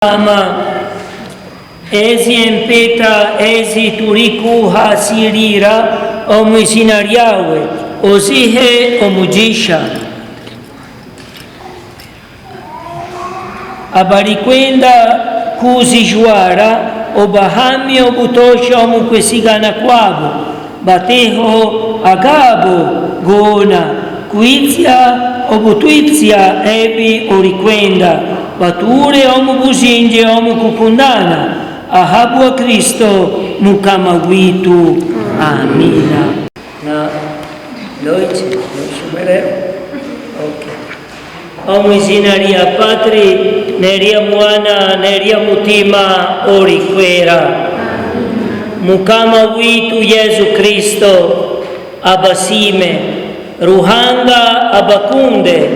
Ama ezi empeta ezi turikuha sirira omwisinariawe ozihe omugisha abarikwenda kuzijwara obahami obutosha omukwesigana kwabo bateho agabo gona kwitsya obutwitsya ebi orikwenda bature omubuzinje omukukundana ahabwa Kristo mukama witu. Amina. Na Deutsche, okay. Omwizina lya Patri nerya Mwana nerya Mutima orikwera. Mukama witu Yesu Kristo abasime ruhanga abakunde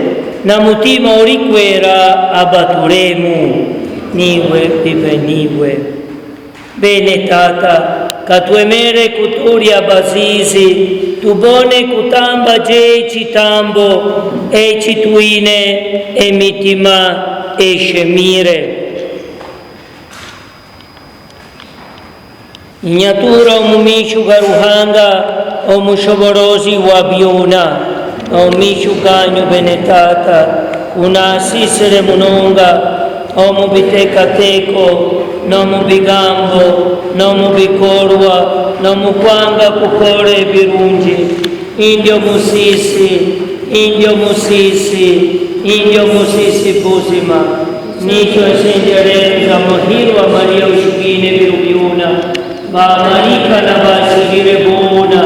na mutima orikwera abaturemu niwe biveniwe. Bene Tata, katwemere kuturi abazizi tubone kutamba je chitambo echitwine emitima eshemire. Nyatura omumishu garuhanga omushoborozi wa byona omishu ganyu Bene Tata kunasisire munonga omubitekateko nomubigambo nomubikorwa nomukwanga kukora ebirungi indyo musisi buzima nicho esenjereza muhirwa Maria ushikine birubyuna bamarika na basigire bona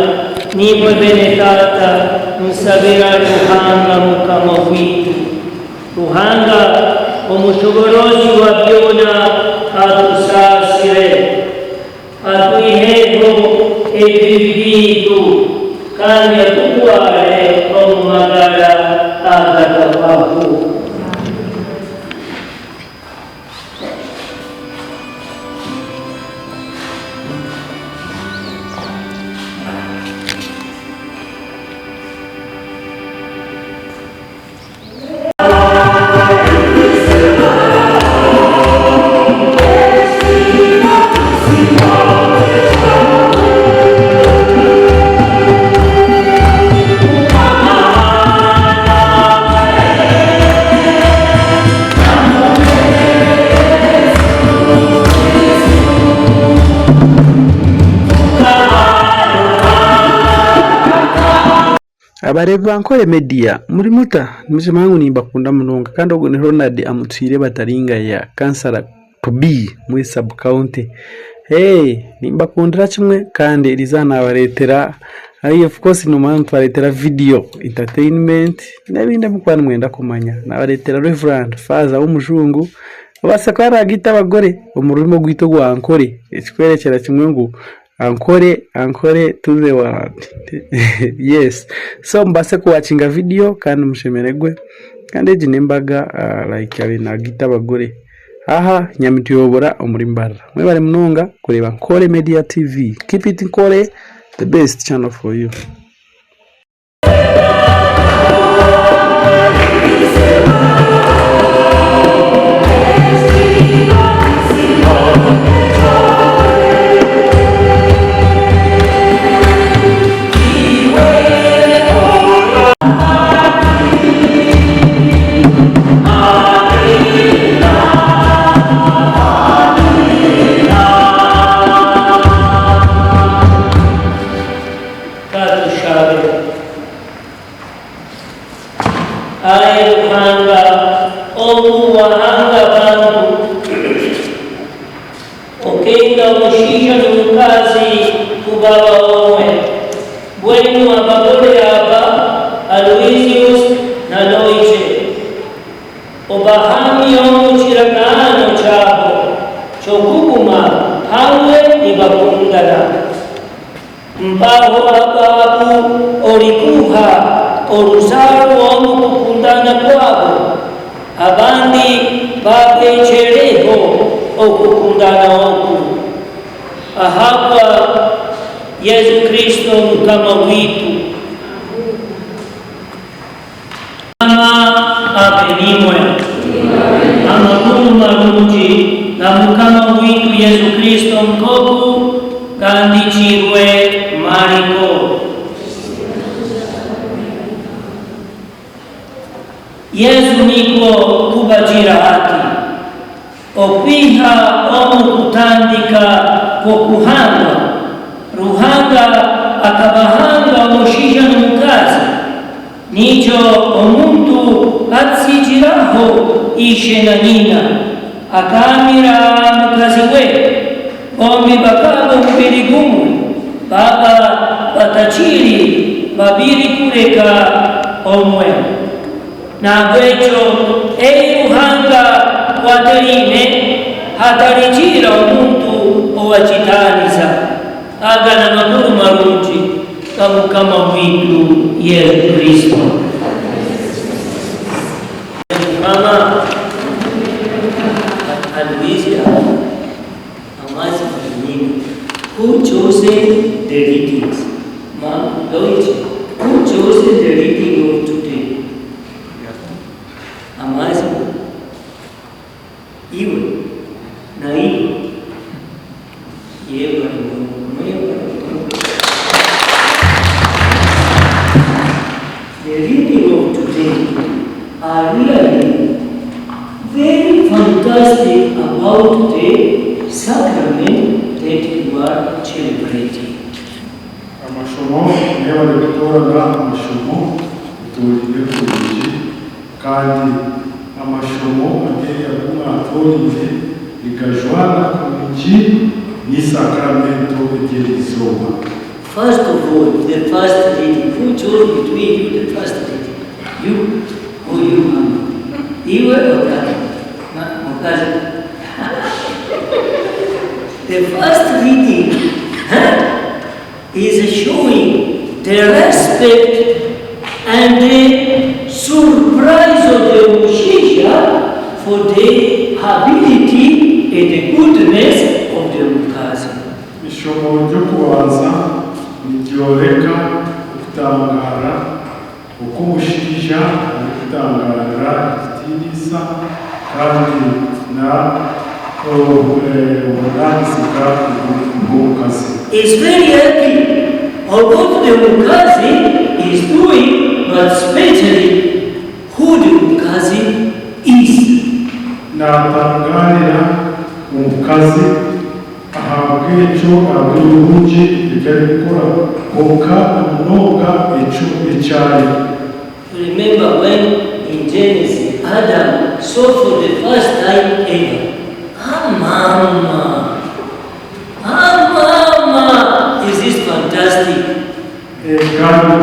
nimwe Bene Tata nsabira ruhanga mukama witu ruhanga omushoborozi wa byona atusasire atuiheho ebibitu kandi atutware omumagara agatabaho. Abareva nkore media muri muta muzima wangu nimbakunda munonga kandi ogwo ni Ronald amutwire bataringa ya kansara to be muri sub county. Nimbakundira kimwe kandi rizana abaretera of course no man twaretera video entertainment nabinde mukwana mwenda kumanya nabaretera Reverend Faza w'umujungu basakara gita abagore umurimo gwito gwa nkore ekikwerekera kimwe ngo ankore to the world. Yes, so mbase kuwachinga video kandi mushemeregwe kandi eji nembaga like abina gita abagore aha nyamituyobora omurimbara mwebare munonga kureba Nkore Media TV. Keep it Nkore, the best channel for you. Okenda mushisha nukazi kubaba omwe bwenu abagore aba Aloysius na Loiche obahami omukiranano cyabo cyokuguma hamwe nibakundana mbaho ababu orikuha oruzaro omukukundana kwabo abandi babechereho okukundana oku ahabwa Yesu Kristo mukama witu. Ama abenimwe amakuru marungi na Mukama witu Yesu Kristo mkoku kandikirwe Mariko. Yesu niko kubajira hati okwiha omukutandika kokuhanga ruhanga akabahanga omushija n'omukazi nicho omuntu atsijiraho ishe na nyina akamira mukazi we bombi bakaba omubiri gumwe baba batachiri babiri kureka omwe nabwecho ruhanga waterine hatarijira omuntu owachitaniza agana makuru marungi kamukama witu Yesu Kristo. Mama Aloisia amazi mwingine who chose the readings. Mama Loichi, who chose the reading of today? Amazi iwe na iwe yewe the reading of today are really very fantastic about the sacrament that you are celebrating. Amashomo niba rikutora amashomo turiye kuji kandi amashomo agere kumwatorije bigajwana kumiki ni sacramento egerizoma. First of all, the first reading. Who chose between you the first reading? You or you, Mama? You or that? The first reading is showing the respect and the surprise of the Mushisha for the ability and the goodness of the Mukazi. Ishomo ryo kubanza niryoreka kutangara uko Mushija ari kutangarira itirisa kandi na is very happy of what the Mukazi is doing, but especially who the Mukazi is. Natangarira Mukazi ahabwe echo abirungi igari gukora koka mnoga echo icyari. Remember when in Genesis Adam saw for the first time Eva. Mama, is this fantastic? Kandi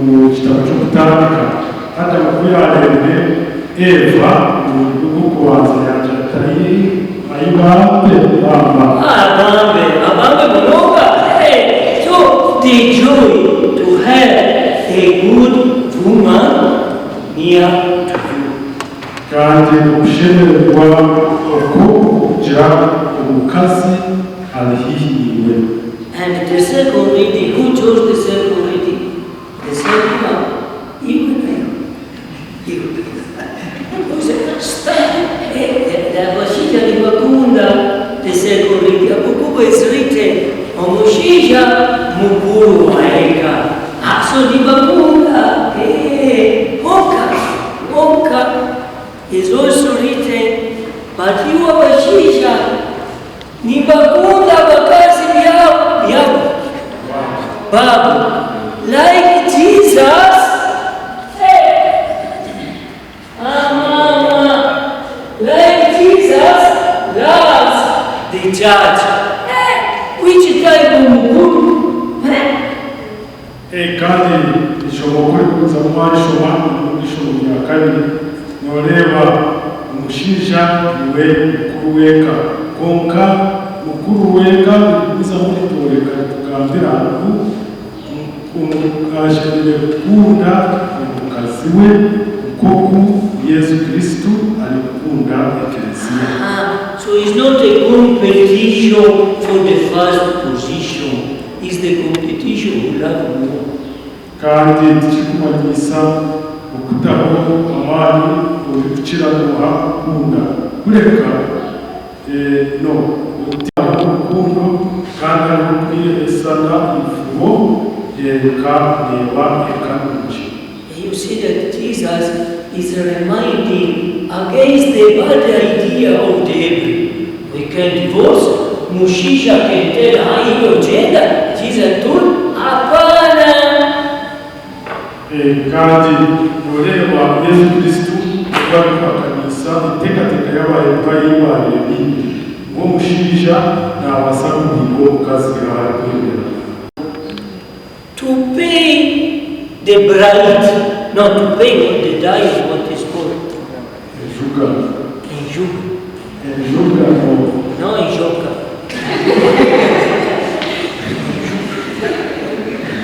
mu kitabo cyo gutandika hata kuyarebe Eva mu kubanza yajataye ayibambe abambe munoga. Hey, so the joy to have a good woman near to you. Kandi ushemererwa kugira umukazi alihihiwe. And the second reading, who chose the second reading? The second one, you. Who said, stop? The Mushija di Bakunda, the second reading. Abukuba is written, Mushija Mukuru Waeka. So di Bakunda, Oka is also written, but you are Mushija. Ni Bakunda bakazi byabo. Babu, like Jesus, like Jesus loves the church. Which type of mukuru? Kandi ishobora kuza mu mashoma ishobora ya kabiri noreba Mushija niwe mukuru weka konka mukuru weka biza muri toreka tukambira umukashirire kunda umukazi we kuko Yesu Kristo alikunda eklezia. So it's not a competition for the first position. It's the competition who love more. Kandi tukikumanyisa ukutaho amani ubikira muha kunda kureka no utiaho urukundo kandi rukwiye esana ifuho yekaneba ekanuje. You see that Jesus is reminding against the bad idea of the Hebrew. We can divorce, Mushisha can tell how you gender. Jesus told, hapana. Kandi ureba Yesu Kristo bari kwa kanisa itekateka yabaye payibaye bindi ngo Mushisha na abasaruko kazi gahari kwemera. To pay the bride, not to pay for the dye, what is called? Enjuga. Enjuga. Enjuga no. No, enjuga.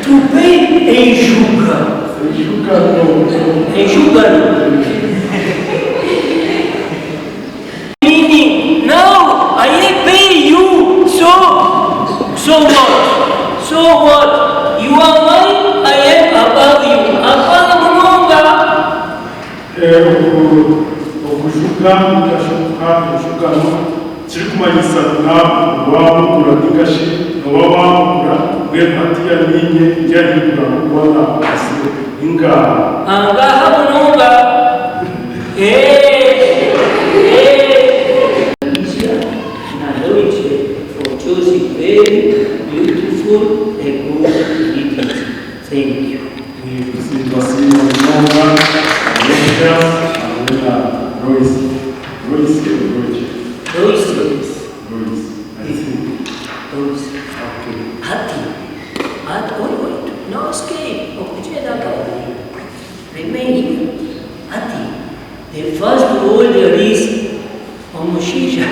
To pay enjuga. Enjuga no. Enjuga no. Meaning, now I pay you, so what? So what? You are mine, I am above you. Hapana munonga. Okujuga mukashuka enjuga no kiri kumanyisa wamukura n'ingashi wamukura mwepatiya ninye ryahindura kubona asi ingana Angaha munonga. Knowledge for choosing very beautiful and good leaders. Thank you. No escape. Remain here. The first rule there is Mushisha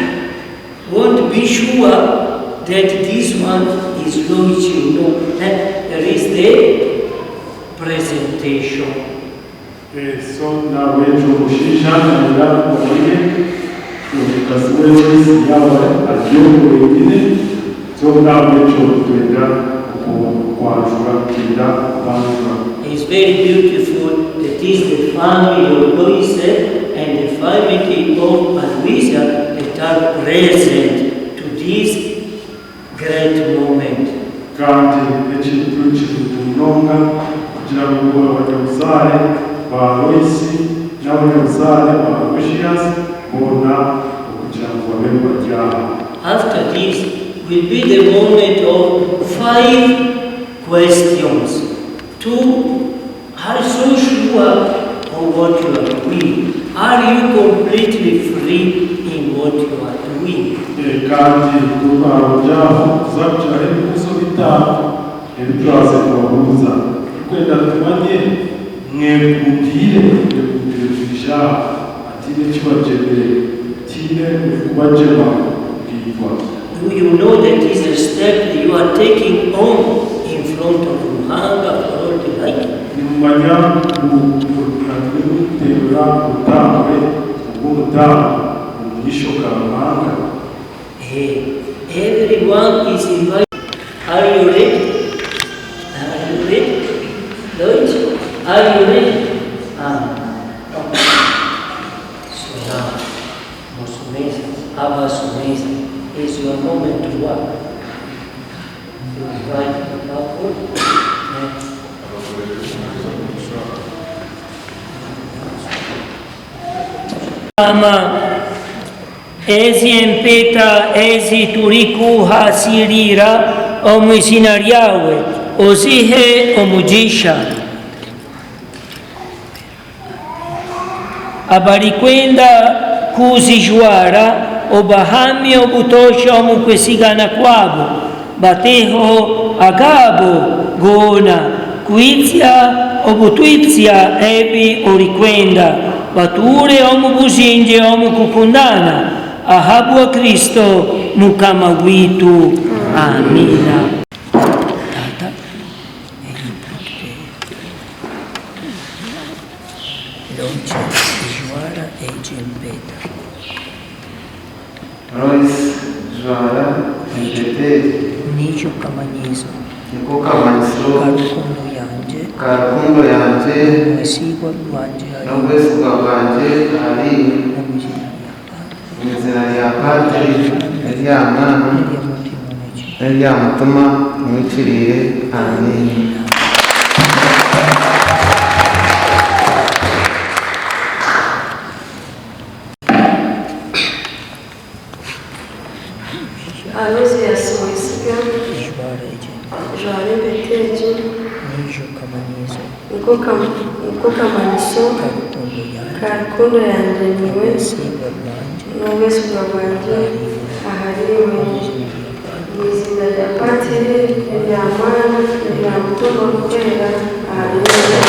won't be sure that this one is Loichi. No, there is the presentation. So now we're going to Mushisha and we are going because we so now we're it's very beautiful. That is the family of Loise and the family of Aloysia that are present to this great moment. Kandi ekintu kitunonga kugira ngo abanyabuzare ba Loisi n'abanyabuzare ba Lucius bona kugira ngo babe bajyaha. After this will be the moment of 5 questions. 2 are so sure of what you are doing. Are you completely free in what you are doing? Kandi tubarujyaho tuzabyara ibibazo bitanu ebitwaze kubahuza kwenda tumanye mwekundire kwishaha atine kibajemere tine kubajema bwitwa. Do you know that is a step you are taking on in front of Ruhanga for all the life? Nimumanya kuterura utambwe ubw'umutamu umugisho ka Ruhanga. Everyone is invited. Are you ready? Are you ready? Lloyd, are you ready? So now, Musumesa, Abba Sumesa, is your moment to work. You invite the couple. Ezi empeta, ezi turiku hasirira, omusinariawe, ozihe omujisha. Abarikwenda kuzijwara, obahami obutosha omukwesigana kwabo, bateho agabo gona, kuitsya obutwitsya ebi orikwenda, bature omubuzinje omukukundana, ahabwa Kristo mukama witu. Amina. Tata, Lonche, Joara e Gembeta. Rois, Joara, Gembete, Nijo Kamanizo, Niko Kamanizo, Karukundo yanje, Mwesigwa Lwanje, Nobwesigwa bwanje, Ali, izina rya Padiri rya Mwana rya Mutuma mwicirire. Amen. Aluzi ya Siwisiga, Joare Beteji, Niko Kamaniso, Karukundo yanjye niwe, n'ubwesibwa bwanjye ahariwe, mu izina rya Patiri, rya Mwana, rya Mutuma Kwera, ahariwe.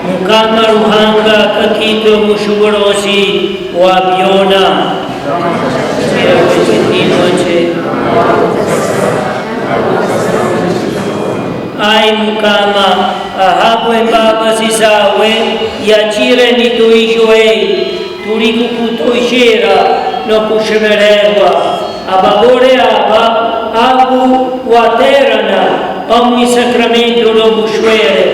Mukama Ruhanga Kakito Mushuborosi Wabiona Ai Mukama ahabwe mbabazi zawe yachire nituishoe tulikukutoshera no kushemererwa abagore aba abu waterana ogni sacramento no bushwere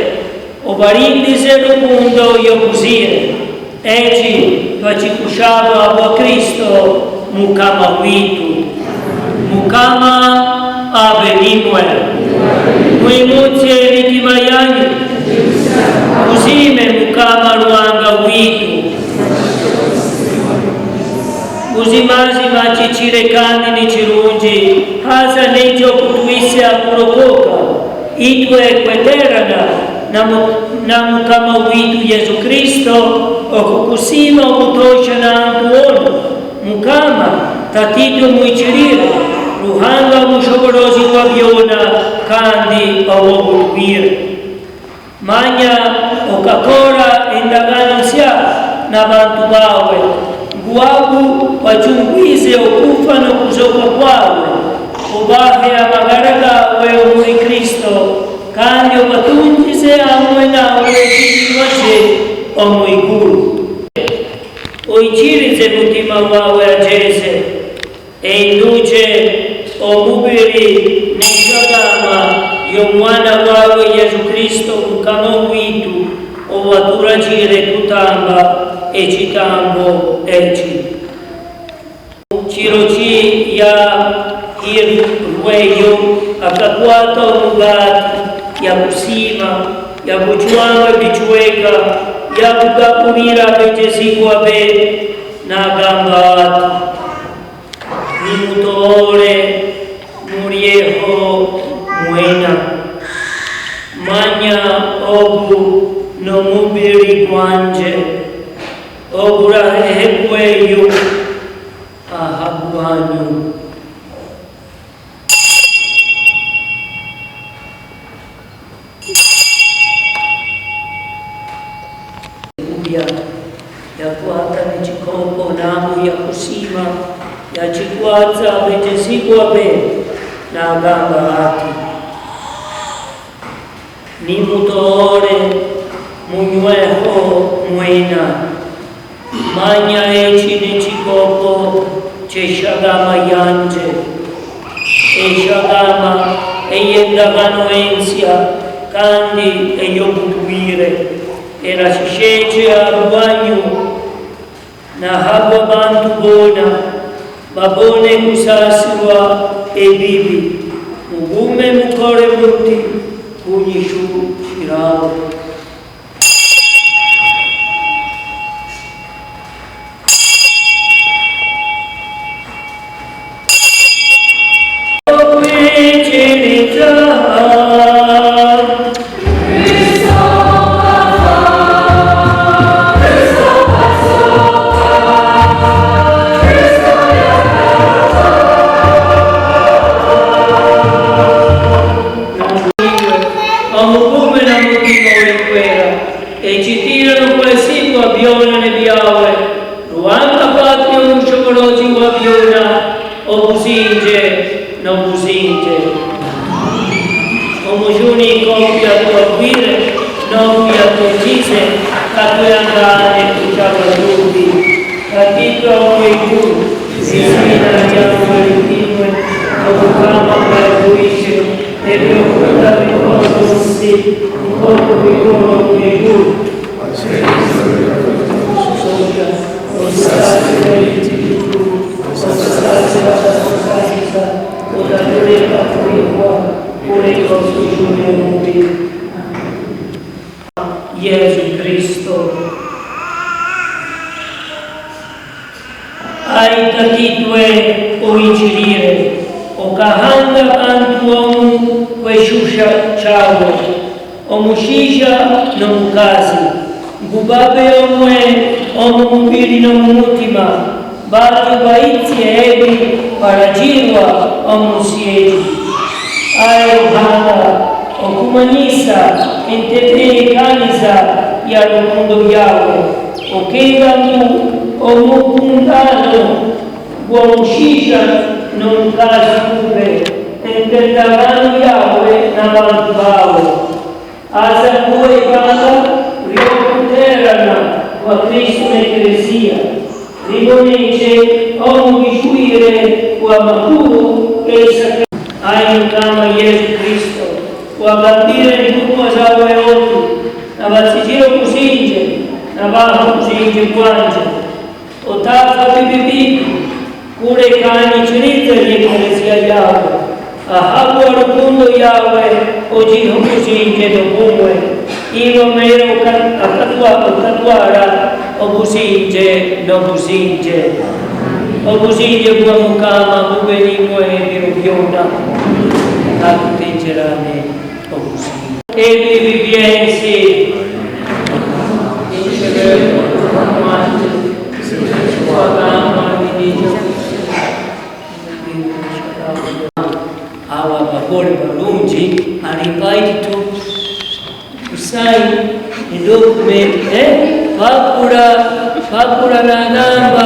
obarindize rukundo yokuzire eci twachikushaba wa Kristo Mukama witu. Mukama abenimwe mwimutse mitima yanyu uzime Mukama Ruhanga witu uzimazima chichire kandi nichirungi hasa necho kutuisya kurokoka itwe kweterana na Mukama witu Yesu Kristo okukusima okutosha na antuono Mukama tatito mwichirira Ruhanga mushoborozi wa byona kandi awobulwire manya okakora endagano nsya n'abantu bawe nguwagu wachungwize okufa n'okuzoka kwawe ubahe amagara gawe omuri Kristo kandi obatungize hamwe nawe ekitiibwa kye omu iguru oikirize mutima wawe ajeze einduke omubiri n'eshagama y'omwana wawe Yesu Kristo Mukama witu owaturagire kutamba ekitambo eki kiro ki ya irweyo akakwata omugati yakusima yakuchwanga bichweka yakugaburira betezigwa be n'agamba ati nimutore muryeho mwena manya ogu n'omubiri gwanje ogurahekweyo aha gwanyu. Yakwata nechikopo namu yakusima yachikwata betezigwa be n'agamba ati nimutore munyweho mwena manya eki n'ekikopo ky'eshagama yanje eshagama ey'endagano ensya kandi ey'obutwire era kishekye arwanyu nahabwa abantu bona babone kusasirwa ebibi mugume mukore muti kunyishukiraho. buzinje. Omujuni kopya kuwagwire nopya kujize katuyangane kuchabadubi katika ulimwengu zizina jambo lingine okukama kwakuishe ebyokuta bikonosi nkoko bikono mwigulu soja osasi welitikitu osasi watasosaiza utatuleka kuikwa kuleka usujune mubili Yesu Kristo aitatitwe uinjilire okahanga antu omu kweshusha chawe omushisha nomukazi ngubabe omwe omumubiri nomumutima batu baitye ebi barajirwa omusyeti ayohanga okumanyisa enteteekaniza ya lukundo byawe okengamu omukundano gw'omushisha n'omukazi kube entetabanu yawe n'abantu bawe aza kuwa ibanga ly'okuterana kwa Kristo n'Eklezia liboneke omubishwire w'amakuru g'esaka ayi kama Yesu Kristo wagambire ntumwa zawe otu nabatsijire kuzinje nabaha kuzinje kwanje otafa bibibi kulekani chirite l'Eklezia yawe ahabu rukundo yawe ojiho kuzinje nobumwe iwo mero akatwara obuzinje n'obuzinje obuzinje bwa Mukama bube nimwe ebiro byona akutengerane obuzinje ebibi byensi awa bakole balungi alipaiti tu kusaini edokumenti pakula nanamba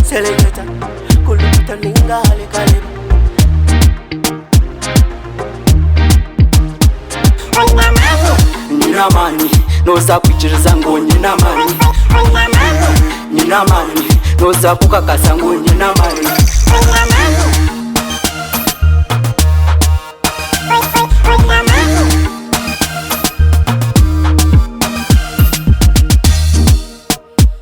Selecta, kuluta ningale kale. Nina mani, noza kuchiriza ngo nina mani. Nina mani, noza kukakasa ngo nina mani.